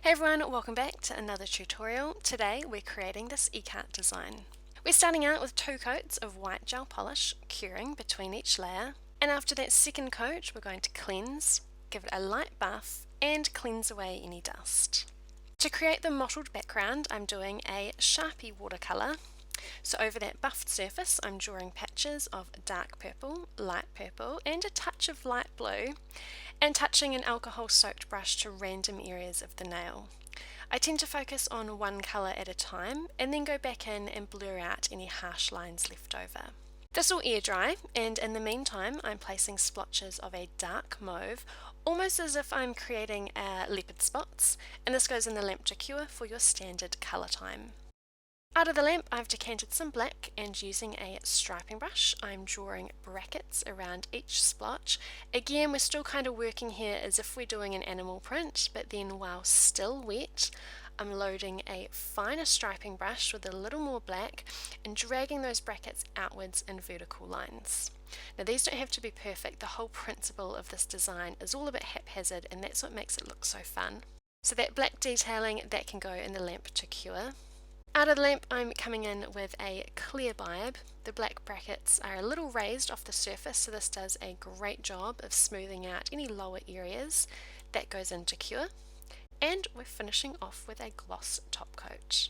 Hey everyone, welcome back to another tutorial. Today we're creating this Ikat design. We're starting out with 2 coats of white gel polish, curing between each layer, and after that second coat we're going to cleanse, give it a light buff, and cleanse away any dust. To create the mottled background I'm doing a Sharpie watercolour. So over that buffed surface I'm drawing patches of dark purple, light purple, and a touch of light blue, and touching an alcohol soaked brush to random areas of the nail. I tend to focus on one colour at a time and then go back in and blur out any harsh lines left over. This will air dry, and in the meantime I'm placing splotches of a dark mauve, almost as if I'm creating leopard spots, and this goes in the lamp to cure for your standard colour time. Out of the lamp I've decanted some black, and using a striping brush I'm drawing brackets around each splotch. Again, we're still kind of working here as if we're doing an animal print, but then while still wet I'm loading a finer striping brush with a little more black and dragging those brackets outwards in vertical lines. Now these don't have to be perfect, the whole principle of this design is all a bit haphazard, and that's what makes it look so fun. So that black detailing, that can go in the lamp to cure. Out of the lamp I'm coming in with a clear BIAB. The black brackets are a little raised off the surface, so this does a great job of smoothing out any lower areas. That goes into cure. And we're finishing off with a gloss top coat.